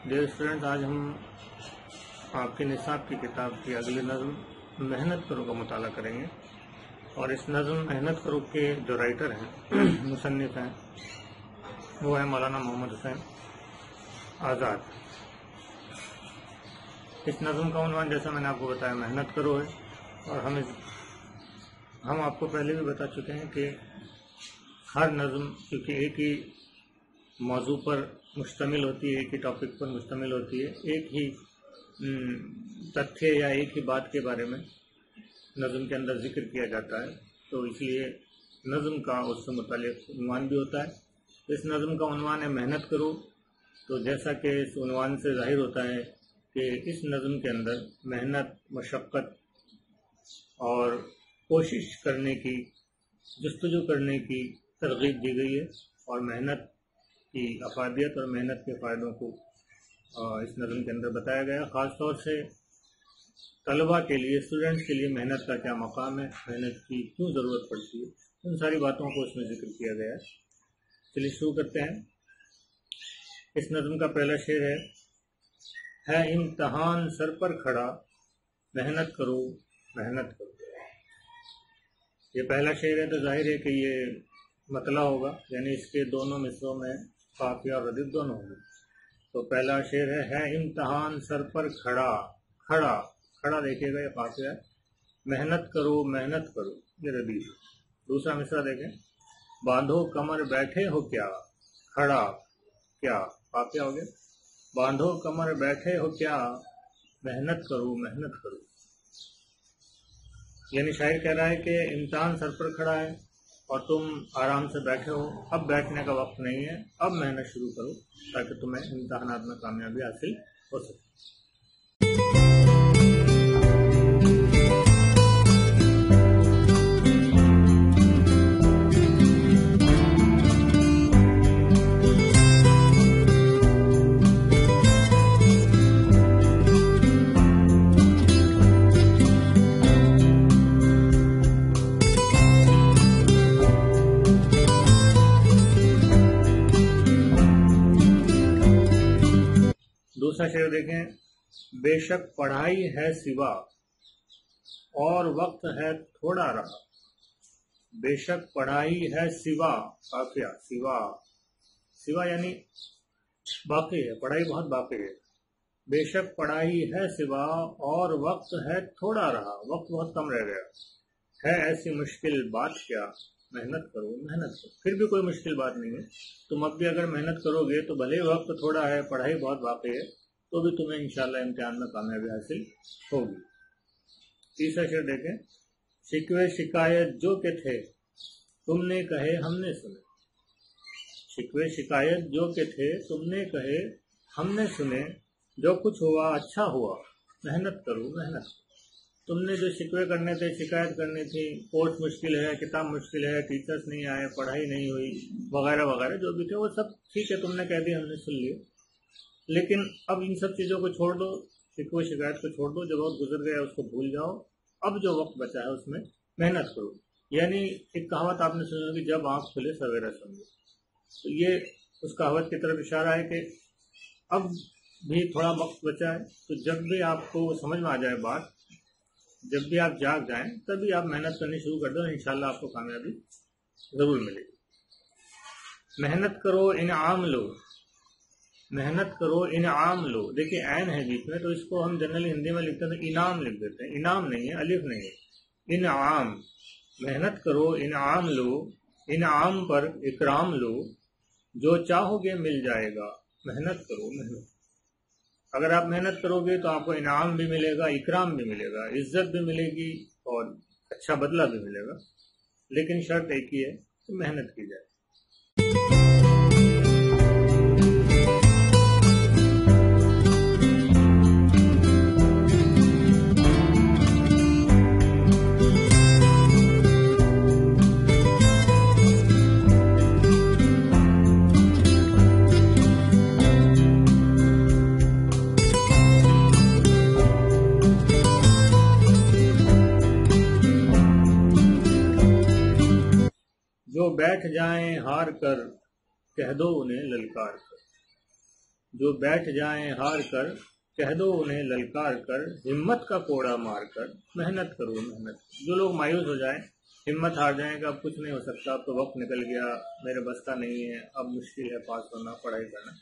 Dear student, आज हम आपके निसाब की किताब की अगली नज़्म मेहनत करो का मुताला करेंगे। और इस नज़्म मेहनत करो के जो राइटर हैं मुसन्निफ हैं वो है मौलाना मोहम्मद हुसैन आज़ाद। इस नज़्म का उन्वान जैसा मैंने आपको बताया मेहनत करो है। और हम आपको पहले भी बता चुके हैं कि हर नज़्म क्योंकि एक ही मौजू पर मुश्तमिल होती है, एक ही टॉपिक पर मुश्तमिल होती है, एक ही तथ्य या एक ही बात के बारे में नज़्म के अंदर जिक्र किया जाता है, तो इसलिए नज़्म का उससे मुताल्लिक़ उन्वान भी होता है। इस नज़्म का उन्वान है मेहनत करो। तो जैसा कि इस उन्वान से ज़ाहिर होता है कि इस नज़्म के अंदर मेहनत, मशक्क़त और कोशिश करने की, जस्तजू करने की तरग़ीब दी गई है और मेहनत की अफादियत और मेहनत के फ़ायदों को इस नज़्म के अंदर बताया गया। ख़ास तौर से तलबा के लिए, स्टूडेंट्स के लिए मेहनत का क्या मकाम है, मेहनत की क्यों ज़रूरत पड़ती है, उन सारी बातों को इसमें जिक्र किया गया है। चलिए शुरू करते हैं। इस नज़्म का पहला शेर है इम्तिहान सर पर खड़ा, मेहनत करो मेहनत करो। ये पहला शेर है तो जाहिर है कि ये मतला होगा, यानी इसके दोनों मिसरों में काफिया और रदीफ दोनों होंगे। तो पहला शेर है इम्तिहान सर पर खड़ा, खड़ा खड़ा देखिएगा ये काफिया, मेहनत करो ये रदीफ। दूसरा मिसरा देखें, बांधो कमर बैठे हो क्या, खड़ा क्या काफिया हो गया, बांधो कमर बैठे हो क्या, मेहनत करो। यानी शायर कह रहा है कि इम्तिहान सर पर खड़ा है और तुम आराम से बैठे हो, अब बैठने का वक्त नहीं है, अब मेहनत शुरू करो ताकि तुम्हें इम्तिहानात में कामयाबी हासिल हो सके। दूसरा शेर देखें, बेशक पढ़ाई है सिवा और वक्त है थोड़ा रहा, बेशक पढ़ाई है सिवा, काफिया सिवा यानी बाकी है, पढ़ाई बहुत बाकी है। बेशक पढ़ाई है सिवा और वक्त है थोड़ा रहा, वक्त बहुत कम रह गया, है ऐसी मुश्किल बात क्या, मेहनत करो। फिर भी कोई मुश्किल बात नहीं है, तुम अब भी अगर मेहनत करोगे तो भले वक्त थोड़ा है, पढ़ाई बहुत बाकी है, तो भी तुम्हें इंशाल्लाह इम्तिहान में कामयाबी हासिल होगी। तीसरा शेर देखें, शिकवे शिकायत जो के थे तुमने कहे हमने सुने, शिकवे शिकायत जो के थे तुमने कहे हमने सुने, जो कुछ हुआ अच्छा हुआ, मेहनत करो। तुमने जो शिकवे करने थे, शिकायत करनी थी, कोर्स मुश्किल है, किताब मुश्किल है, टीचर्स नहीं आए, पढ़ाई नहीं हुई, वगैरह वगैरह जो भी थे वो सब ठीक है, तुमने कह दिया, हमने सुन लिया, लेकिन अब इन सब चीज़ों को छोड़ दो, शिकवे शिकायत को छोड़ दो, जो वक्त गुजर गया उसको भूल जाओ, अब जो वक्त बचा है उसमें मेहनत करो। यानी एक कहावत आपने सुनी होगी, जब आँख खुले सवेरा समझो, तो ये उस कहावत की तरफ इशारा है कि अब भी थोड़ा वक्त बचा है, तो जब भी आपको समझ में आ जाए बात, जब भी आप जाग जाएं, तभी आप मेहनत करनी शुरू कर दो, इंशाल्लाह आपको कामयाबी ज़रूर मिलेगी। मेहनत करो इनाम लो, मेहनत करो इनाम लो। देखिए ऐन है बीच में, तो इसको हम जनरली हिंदी में लिखते हैं तो इनाम लिख देते हैं, इनाम नहीं है, अलिफ नहीं है, इनाम। मेहनत करो इनाम लो, इनाम पर इकराम लो, जो चाहोगे मिल जाएगा, मेहनत करो। अगर आप मेहनत करोगे तो आपको इनाम भी मिलेगा, इकराम भी मिलेगा, इज्जत भी मिलेगी और अच्छा बदला भी मिलेगा, लेकिन शर्त एक ही है कि मेहनत की जाए। जो बैठ जाएं हार कर, कह दो उन्हें ललकार कर। जो बैठ जाएं हार कर, कह दो उन्हें ललकार कर, हिम्मत का कोड़ा मार कर, मेहनत करो मेहनत। जो लोग मायूस हो जाएं, हिम्मत हार जाएं कि अब कुछ नहीं हो सकता, अब तो वक्त निकल गया, मेरे बस का नहीं है, अब मुश्किल है पास होना, पढ़ाई करना,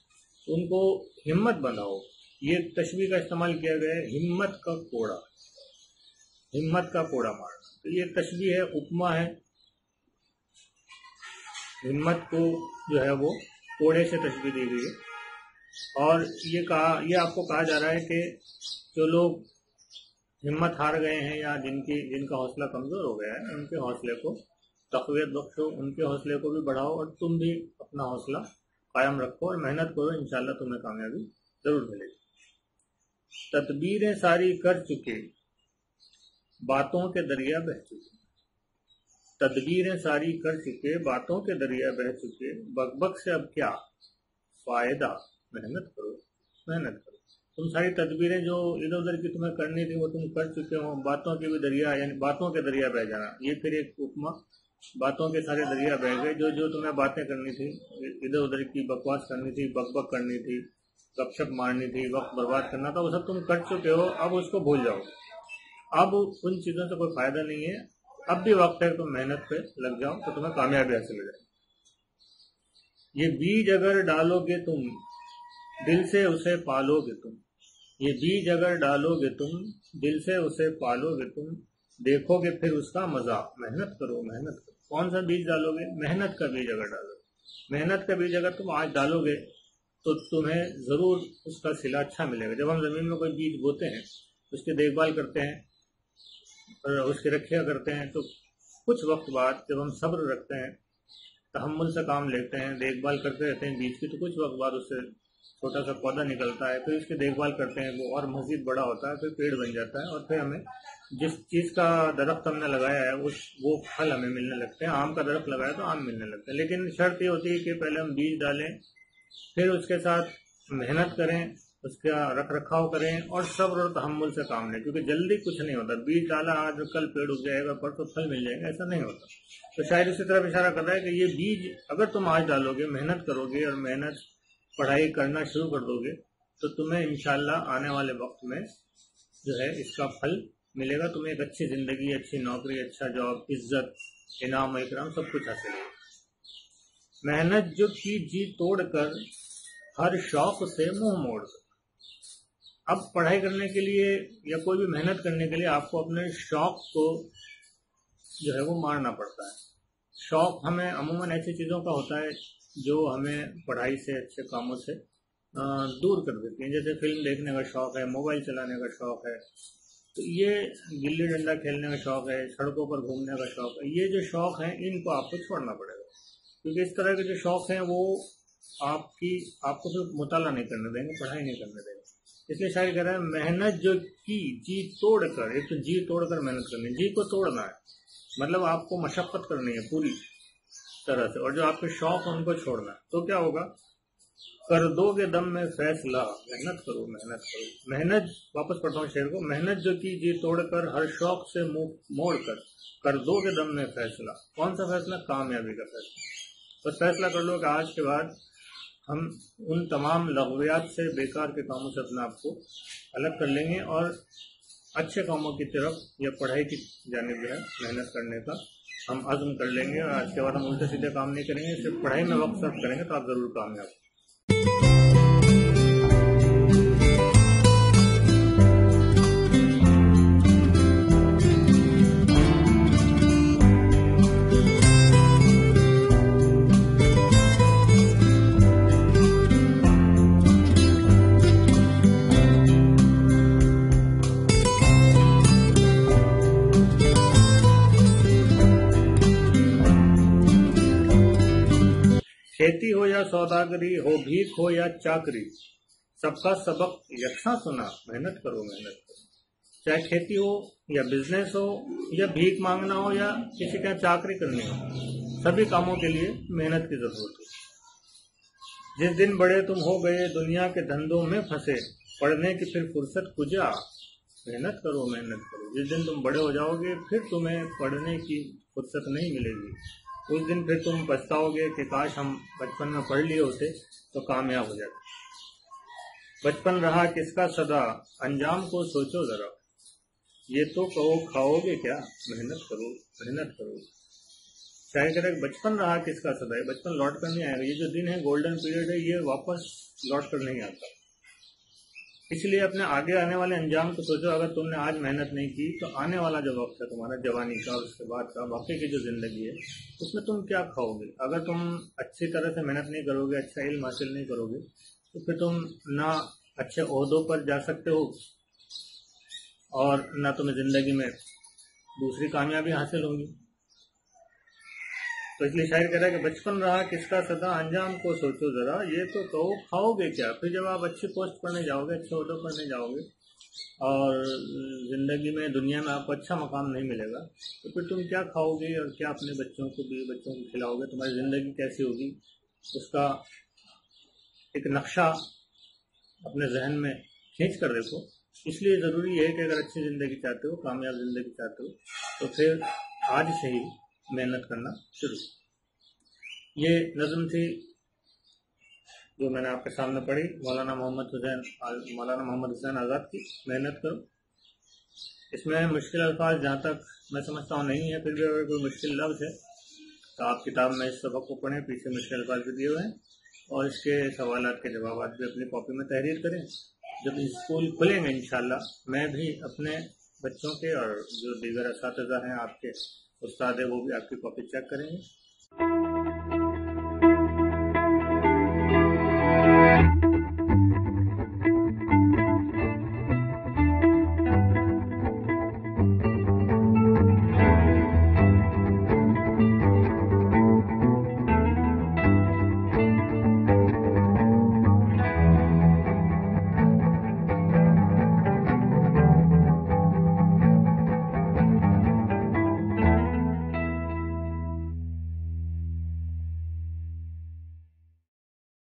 तो उनको हिम्मत बंधाओ। ये तशबीह का इस्तेमाल किया गया है, हिम्मत का कोड़ा, हिम्मत का कोड़ा मारना। तो ये तशबीह है, उपमा है। हिम्मत को जो है वो कोड़े से तशबीह दी गई है। और ये आपको कहा जा रहा है कि जो लोग हिम्मत हार गए हैं या जिनका हौसला कमजोर हो गया है, उनके हौसले को तक़वियत बख्शो, उनके हौसले को भी बढ़ाओ और तुम भी अपना हौसला कायम रखो और मेहनत करो, इंशाल्लाह तुम्हें कामयाबी जरूर मिलेगी। तदबीरें सारी कर चुके, बातों के दरिया बह चुके। तदबीरें सारी कर चुके, बातों के दरिया बह चुके, बकबक से अब क्या फायदा, मेहनत करो मेहनत करो। तुम सारी तदबीरें जो इधर उधर की तुम्हें करनी थी वो तुम कर चुके हो, बातों के भी दरिया, यानी बातों के दरिया बह जाना, ये फिर एक उपमा। बातों के सारे दरिया बह गए, जो तुम्हें बातें करनी थी, इधर उधर की बकवास करनी थी, बकबक करनी थी, गपशप मारनी थी, वक्त बर्बाद करना था, वो सब तुम कर चुके हो, अब उसको भूल जाओ। अब उन चीजों से कोई फायदा नहीं है, अब भी वक्त है तुम मेहनत पे लग जाओ तो तुम्हें कामयाबी हासिल हो जाए। ये बीज अगर डालोगे तुम, दिल से उसे पालोगे तुम। ये बीज अगर डालोगे तुम, दिल से उसे पालोगे तुम, देखोगे फिर उसका मजा। मेहनत करो मेहनत करो। कौन सा बीज डालोगे? मेहनत का बीज अगर डालोगे। मेहनत का बीज अगर तुम आज डालोगे तो तुम्हें जरूर उसका सिला अच्छा मिलेगा। जब हम जमीन में कोई बीज बोते हैं, उसकी देखभाल करते हैं और उसकी रक्षा करते हैं, तो कुछ वक्त बाद जब हम सब्र रखते हैं, तहम्मुल से काम लेते हैं, देखभाल करते रहते हैं बीज की, तो कुछ वक्त बाद उससे छोटा सा पौधा निकलता है, फिर उसकी देखभाल करते हैं, वो और मजीद बड़ा होता है, फिर पेड़ बन जाता है, और फिर हमें जिस चीज का दरख्त हमने लगाया है वो फल हमें मिलने लगते हैं। आम का दरख्त लगाया तो आम मिलने लगते हैं। लेकिन शर्त ये होती है कि पहले हम बीज डालें, फिर उसके साथ मेहनत करें, उसका रख रखाव करें और सब्र और तहम्मुल से काम लें, क्योंकि जल्दी कुछ नहीं होता। बीज डाला आज, कल पेड़ उग जाएगा, परसों फल मिल जाएगा, ऐसा नहीं होता। तो शायद उसी तरफ इशारा कर रहा है कि ये बीज अगर तुम आज डालोगे, मेहनत करोगे और मेहनत पढ़ाई करना शुरू कर दोगे, तो तुम्हें इंशाल्लाह आने वाले वक्त में जो है इसका फल मिलेगा। तुम्हें एक अच्छी जिंदगी, अच्छी नौकरी, अच्छा जॉब, इज्जत, इनाम इकराम सब कुछ हासिल होगा। मेहनत जो की जी तोड़कर, हर शौक से मुंह मोड़कर। अब पढ़ाई करने के लिए या कोई भी मेहनत करने के लिए आपको अपने शौक को जो है वो मारना पड़ता है। शौक हमें अमूमन ऐसी चीजों का होता है जो हमें पढ़ाई से, अच्छे कामों से दूर कर देती हैं। जैसे फिल्म देखने का शौक है, मोबाइल चलाने का शौक है, तो ये गिल्ली डंडा खेलने का शौक है, सड़कों पर घूमने का शौक है, ये जो शौक है इनको आपको छोड़ना पड़ेगा, क्योंकि इस तरह के जो शौक हैं वो आपको सिर्फ मुताला नहीं करने देंगे, पढ़ाई नहीं करने देंगे। इसलिए शायद कह रहा है मेहनत जो की जी तोड़कर। एक तो जी तोड़कर मेहनत करनी, जी को तोड़ना है, मतलब आपको मशक्कत करनी है पूरी तरह से, और जो आपके शौक है उनको छोड़ना है। तो क्या होगा? कर दोगे दम में फैसला, मेहनत करो मेहनत करो। मेहनत, वापस पढ़ता हूँ शेर को, मेहनत जो की जी तोड़कर, हर शौक से मुंह मोड़कर, कर दोगे दम में फैसला। कौन सा फैसला? कामयाबी का फैसला। बस फैसला कर लो कि आज के बाद हम उन तमाम लग़वियात से, बेकार के कामों से अपने आप को अलग कर लेंगे और अच्छे कामों की तरफ या पढ़ाई की जानिब जो है मेहनत करने का हम अज़्म कर लेंगे। और आज के बाद हम उल्टे सीधे काम नहीं करेंगे, सिर्फ पढ़ाई में वक्त सर्फ करेंगे, तो आप जरूर कामयाब। खेती हो या सौदागरी, हो भीख हो या चाकरी, सबका सबक यकसा सुना, मेहनत करो मेहनत करो। चाहे खेती हो या बिजनेस हो या भीख मांगना हो या किसी का चाकरी करनी हो, सभी कामों के लिए मेहनत की जरूरत है। जिस दिन बड़े तुम हो गए, दुनिया के धंधों में फंसे, पढ़ने की फिर फुर्सत कुजा, मेहनत करो मेहनत करो। जिस दिन तुम बड़े हो जाओगे फिर तुम्हें पढ़ने की फुर्सत नहीं मिलेगी, उस दिन फिर तुम पछताओगे कि काश हम बचपन में पढ़ लिए होते तो कामयाब हो जाते। बचपन रहा किसका सदा, अंजाम को सोचो जरा। ये तो कहो खाओगे क्या, मेहनत करो मेहनत करो। शायद कह रहे बचपन रहा किसका सदा, बचपन लौट कर नहीं आएगा। ये जो दिन है गोल्डन पीरियड है, ये वापस लौट कर नहीं आता। इसलिए अपने आगे आने वाले अंजाम को सोचो। अगर तुमने आज मेहनत नहीं की तो आने वाला जो वक्त है तुम्हारा जवानी का और उसके बाद का बाकी की जो जिंदगी है उसमें तुम क्या खाओगे। अगर तुम अच्छी तरह से मेहनत नहीं करोगे, अच्छा इल्म हासिल नहीं करोगे, तो फिर तुम ना अच्छे ओहदों पर जा सकते हो और ना तुम्हें जिंदगी में दूसरी कामयाबी हासिल होगी। तो इसलिए शायर कह रहा है कि बचपन रहा किसका सदा, अंजाम को सोचो जरा। ये तो कहो खाओगे क्या। फिर जब आप अच्छी पोस्ट पर नहीं जाओगे, अच्छे ओहदों पर नहीं जाओगे और जिंदगी में दुनिया में आपको अच्छा मकाम नहीं मिलेगा, तो फिर तुम क्या खाओगे और क्या अपने बच्चों को भी बच्चों को खिलाओगे। तुम्हारी जिंदगी कैसी होगी उसका एक नक्शा अपने जहन में खींच कर देखो। इसलिए ज़रूरी है कि अगर अच्छी ज़िंदगी चाहते हो, कामयाब ज़िंदगी चाहते हो, तो फिर आज से ही मेहनत करना शुरू। ये नज़म थी जो मैंने आपके सामने पढ़ी, मौलाना मोहम्मद हुसैन आज़ाद की, मेहनत करो। इसमें मुश्किल अल्फाज जहाँ तक मैं समझता हूँ नहीं है, फिर भी अगर कोई मुश्किल लफ्ज़ है तो आप किताब में इस सबक को पढ़ें, पीछे मुश्किल अल्फाज भी दिए हुए हैं और इसके सवालात के जवाब भी अपनी कॉपी में तहरीर करें। जब स्कूल खुलेंगे इंशाल्लाह मैं भी अपने बच्चों के और जो दीगर असातिज़ा हैं आपके उस्ताद है वो भी आपकी कॉपी चेक करेंगे।